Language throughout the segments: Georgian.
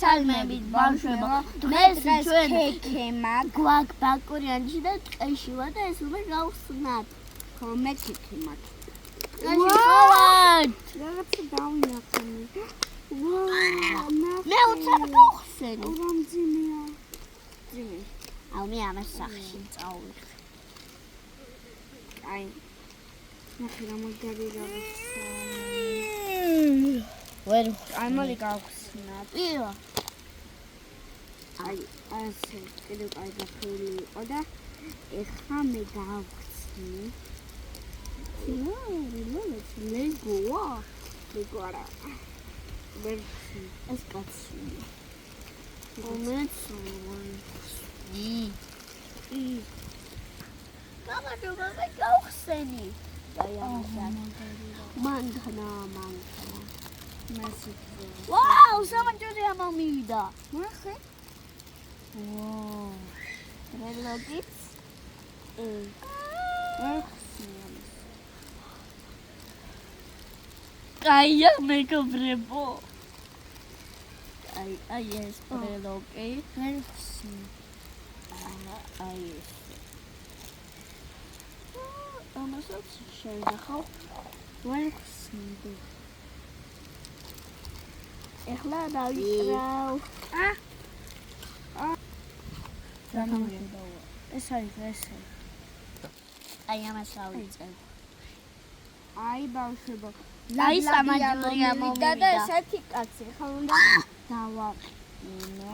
სალმებით ბავშვებო, დღეს ჩვენ ქექემა გვაქვს ბაკურიანში და ტყეში ვარ და ეს უნდა გავხსნათ. ხო, მე ქექემად. ვაუ! რაღაცა დავნახე. მე უცებ გავხსენი. რომძიმეა. ძიმე. აუ მე ამას სახში წავიდე. აი. ნახე რა მაგარი რაღაცა. ვერ აი მოდი გავხსნათ. იო. აი, ასე კიდევ აი გაფრული იყო და ეხლა მე გავხსნი. ლეგოა. ლეგო არა. ვერცი. ეს კაცი. მამაო, მე გავხსენი. აი ამასაც. მანქანა. მასიძე. ვაუ, სამაჯური ამომივიდა. ნახე. ვაუ. რელოგიც. კაია მეგობრებო. აი ეს რელოგი. აი ეს. ამასაც შევდახავ. ვერხსნი. ეხლა დავიწყრავ. ეს არის. აი ამას დავიწყებ. აი ბავშვებო. აი სამაჯური ამომივიდა და ესეთი კაცი ხა უნდა დავაყინო.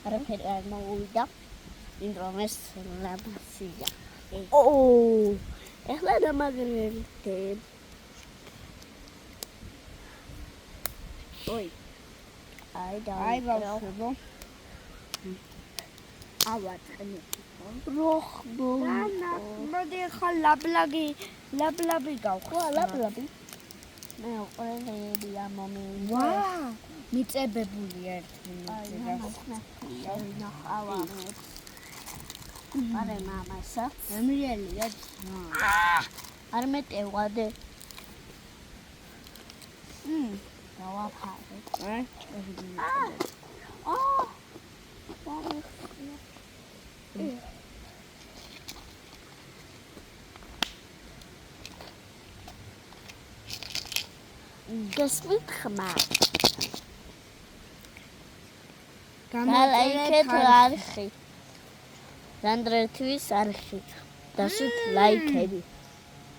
არაფერი არ მოვიდა. იმიტომ ეს ლაბასია. ეხლა დამაგრელდებ. ოი. აი ბავშვებო. ავაწყნე. როხბო. მოდი ხა ლაბლაბი გავხსნა. ლაბლაბი. მე ყველები ამომივიდა. ვაა, მიწებებული ერთი. ნახავა. არე მამასა. ამრიელია. არ მეტევადე. დავაფარე. გასმით ხმა. გალაიქეთ არხი. რანდრეთვის არხი. დასვით ლაიქები.